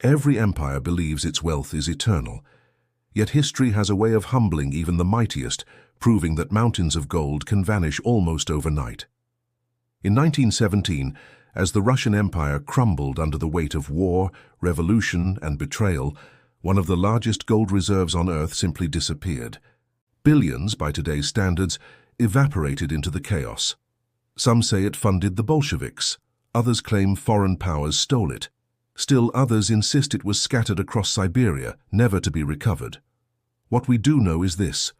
Every empire believes its wealth is eternal, yet history has a way of humbling even the mightiest, proving that mountains of gold can vanish almost overnight. In 1917, as the Russian Empire crumbled under the weight of war, revolution, and betrayal, one of the largest gold reserves on Earth simply disappeared. Billions, by today's standards, evaporated into the chaos. Some say it funded the Bolsheviks. Others claim foreign powers stole it. Still others insist it was scattered across Siberia, never to be recovered. What we do know is this: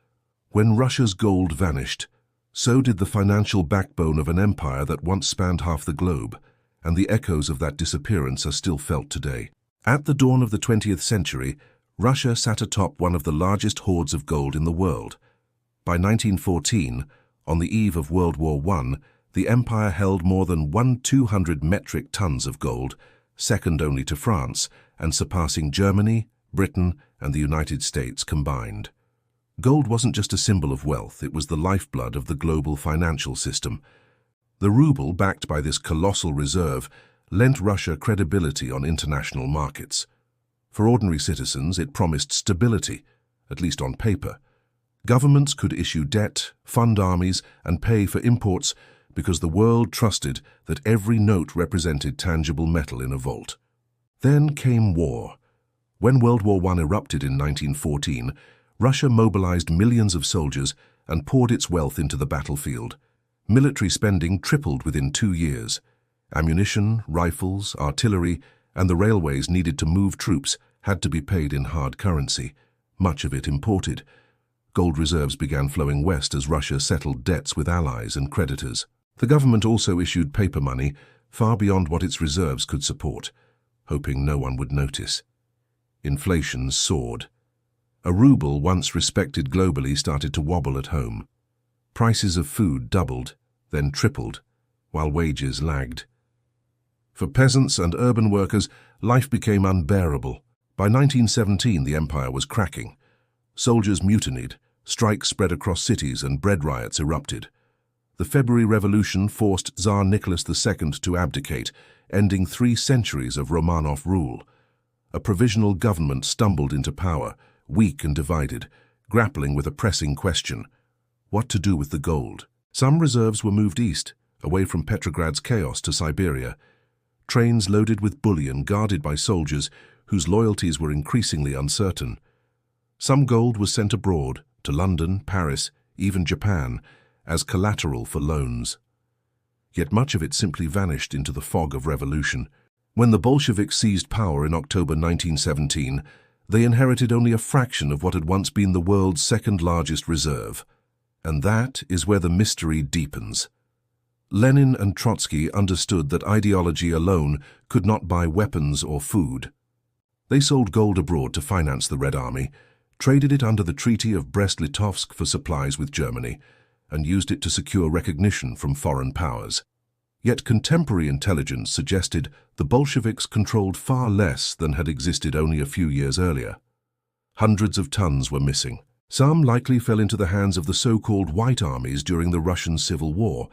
when Russia's gold vanished, so did the financial backbone of an empire that once spanned half the globe, and the echoes of that disappearance are still felt today. At the dawn of the 20th century, Russia sat atop one of the largest hoards of gold in the world. By 1914, on the eve of World War I, the empire held more than 200 metric tons of gold, second only to France, and surpassing Germany, Britain, and the United States combined. Gold wasn't just a symbol of wealth, it was the lifeblood of the global financial system. The ruble, backed by this colossal reserve, lent Russia credibility on international markets. For ordinary citizens, it promised stability, at least on paper. Governments could issue debt, fund armies, and pay for imports because the world trusted that every note represented tangible metal in a vault. Then came war. When World War I erupted in 1914, Russia mobilized millions of soldiers and poured its wealth into the battlefield. Military spending tripled within 2 years. Ammunition, rifles, artillery, and the railways needed to move troops had to be paid in hard currency, much of it imported. Gold reserves began flowing west as Russia settled debts with allies and creditors. The government also issued paper money far beyond what its reserves could support, hoping no one would notice. Inflation soared. A ruble once respected globally started to wobble at home. Prices of food doubled, then tripled, while wages lagged. For peasants and urban workers, life became unbearable. By 1917, the empire was cracking. Soldiers mutinied, strikes spread across cities, and bread riots erupted. The February Revolution forced Tsar Nicholas II to abdicate, ending 3 centuries of Romanov rule. A provisional government stumbled into power, weak and divided, grappling with a pressing question: what to do with the gold? Some reserves were moved east, away from Petrograd's chaos, to Siberia. Trains loaded with bullion guarded by soldiers whose loyalties were increasingly uncertain. Some gold was sent abroad, to London, Paris, even Japan, as collateral for loans. Yet much of it simply vanished into the fog of revolution. When the Bolsheviks seized power in October 1917, they inherited only a fraction of what had once been the world's second-largest reserve. And that is where the mystery deepens. Lenin and Trotsky understood that ideology alone could not buy weapons or food. They sold gold abroad to finance the Red Army, traded it under the Treaty of Brest-Litovsk for supplies with Germany, and used it to secure recognition from foreign powers. Yet contemporary intelligence suggested the Bolsheviks controlled far less than had existed only a few years earlier. Hundreds of tons were missing. Some likely fell into the hands of the so-called White Armies during the Russian Civil War.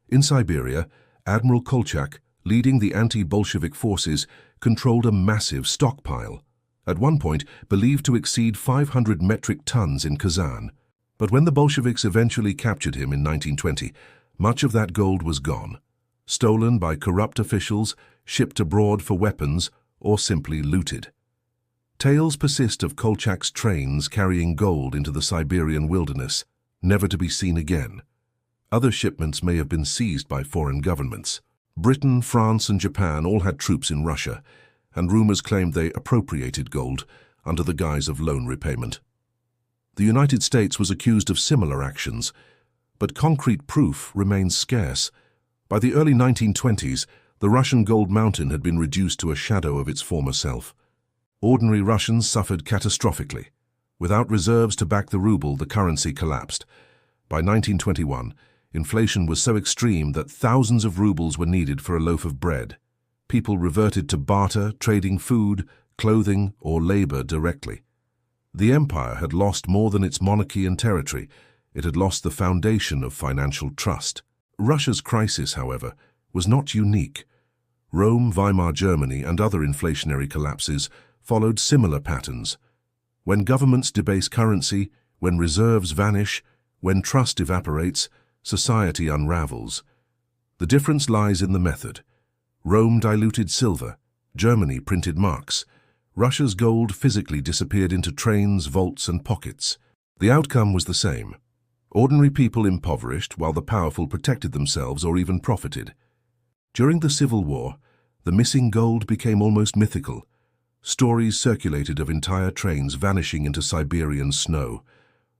In Siberia, Admiral Kolchak, leading the anti-Bolshevik forces, controlled a massive stockpile, at one point believed to exceed 500 metric tons in Kazan. But when the Bolsheviks eventually captured him in 1920, much of that gold was gone, stolen by corrupt officials, shipped abroad for weapons, or simply looted. Tales persist of Kolchak's trains carrying gold into the Siberian wilderness, never to be seen again. Other shipments may have been seized by foreign governments. Britain, France, and Japan all had troops in Russia, and rumors claimed they appropriated gold under the guise of loan repayment. The United States was accused of similar actions, but concrete proof remains scarce. By the early 1920s, the Russian gold mountain had been reduced to a shadow of its former self. Ordinary Russians suffered catastrophically. Without reserves to back the ruble, the currency collapsed. By 1921, inflation was so extreme that thousands of rubles were needed for a loaf of bread. People reverted to barter, trading food, clothing, or labor directly. The empire had lost more than its monarchy and territory. It had lost the foundation of financial trust. Russia's crisis, however, was not unique. Rome, Weimar Germany, and other inflationary collapses followed similar patterns. When governments debase currency, when reserves vanish, when trust evaporates, society unravels. The difference lies in the method. Rome diluted silver, Germany printed marks. Russia's gold physically disappeared into trains, vaults, and pockets. The outcome was the same. Ordinary people impoverished while the powerful protected themselves or even profited. During the Civil War, the missing gold became almost mythical. Stories circulated of entire trains vanishing into Siberian snow.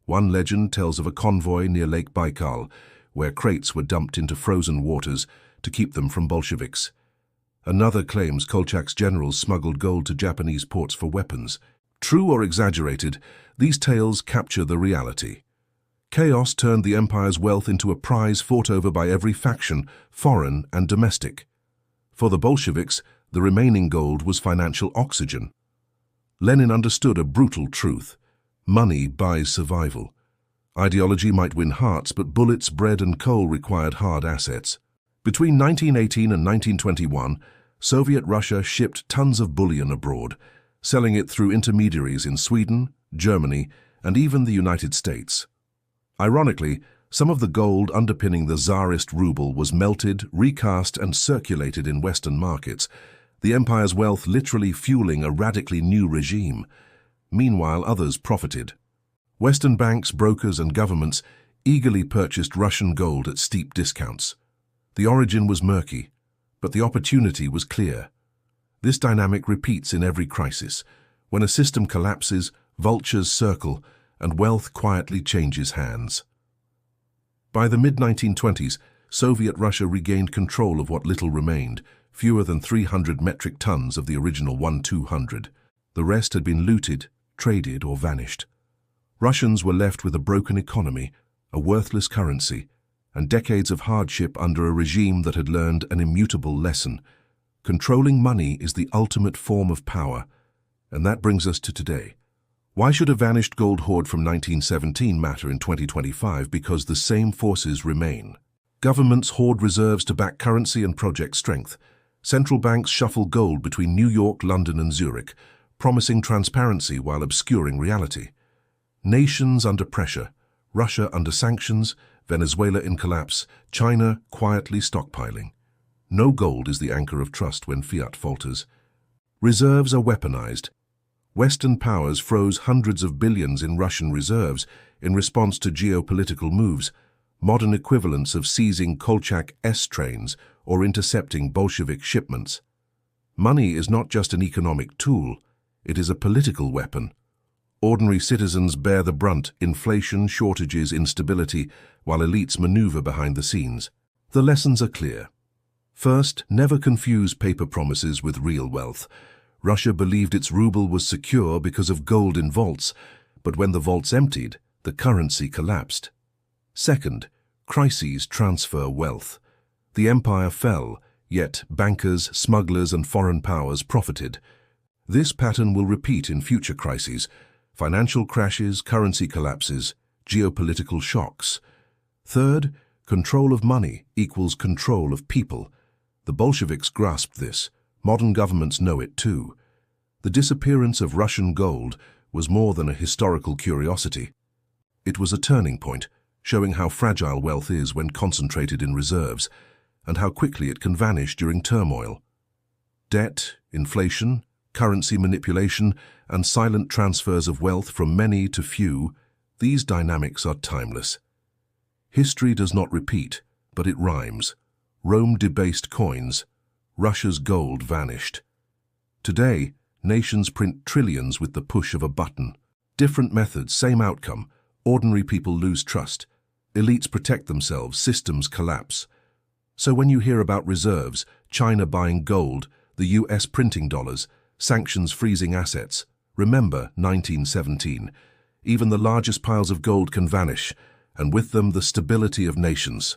One legend tells of a convoy near Lake Baikal, where crates were dumped into frozen waters to keep them from Bolsheviks. Another claims Kolchak's generals smuggled gold to Japanese ports for weapons. True or exaggerated, these tales capture the reality. Chaos turned the empire's wealth into a prize fought over by every faction, foreign and domestic. For the Bolsheviks, the remaining gold was financial oxygen. Lenin understood a brutal truth. Money buys survival. Ideology might win hearts, but bullets, bread, and coal required hard assets. Between 1918 and 1921, Soviet Russia shipped tons of bullion abroad, selling it through intermediaries in Sweden, Germany, and even the United States. Ironically, some of the gold underpinning the Tsarist ruble was melted, recast, and circulated in Western markets, the empire's wealth literally fueling a radically new regime. Meanwhile, others profited. Western banks, brokers, and governments eagerly purchased Russian gold at steep discounts. The origin was murky, but the opportunity was clear. This dynamic repeats in every crisis. When a system collapses, vultures circle, and wealth quietly changes hands. By the mid-1920s, Soviet Russia regained control of what little remained, fewer than 300 metric tons of the original 1,200. The rest had been looted, traded, or vanished. Russians were left with a broken economy, a worthless currency, and decades of hardship under a regime that had learned an immutable lesson. Controlling money is the ultimate form of power, and that brings us to today. Why should a vanished gold hoard from 1917 matter in 2025? Because the same forces remain. Governments hoard reserves to back currency and project strength. Central banks shuffle gold between New York, London, and Zurich, promising transparency while obscuring reality. Nations under pressure, Russia under sanctions, Venezuela in collapse, China quietly stockpiling. No gold is the anchor of trust when fiat falters. Reserves are weaponized. Western powers froze hundreds of billions in Russian reserves in response to geopolitical moves, modern equivalents of seizing Kolchak S trains or intercepting Bolshevik shipments. Money is not just an economic tool, it is a political weapon. Ordinary citizens bear the brunt: inflation, shortages, instability, while elites maneuver behind the scenes. The lessons are clear. First, never confuse paper promises with real wealth. Russia believed its ruble was secure because of gold in vaults, but when the vaults emptied, the currency collapsed. Second, crises transfer wealth. The empire fell, yet bankers, smugglers, and foreign powers profited. This pattern will repeat in future crises: financial crashes, currency collapses, geopolitical shocks. Third, control of money equals control of people. The Bolsheviks grasped this. Modern governments know it too. The disappearance of Russian gold was more than a historical curiosity. It was a turning point, showing how fragile wealth is when concentrated in reserves, and how quickly it can vanish during turmoil. Debt, inflation, currency manipulation, and silent transfers of wealth from many to few, these dynamics are timeless. History does not repeat, but it rhymes. Rome debased coins. Russia's gold vanished. Today, nations print trillions with the push of a button. Different methods, same outcome. Ordinary people lose trust. Elites protect themselves, systems collapse. So when you hear about reserves, China buying gold, the US printing dollars, sanctions freezing assets, remember 1917. Even the largest piles of gold can vanish, and with them the stability of nations.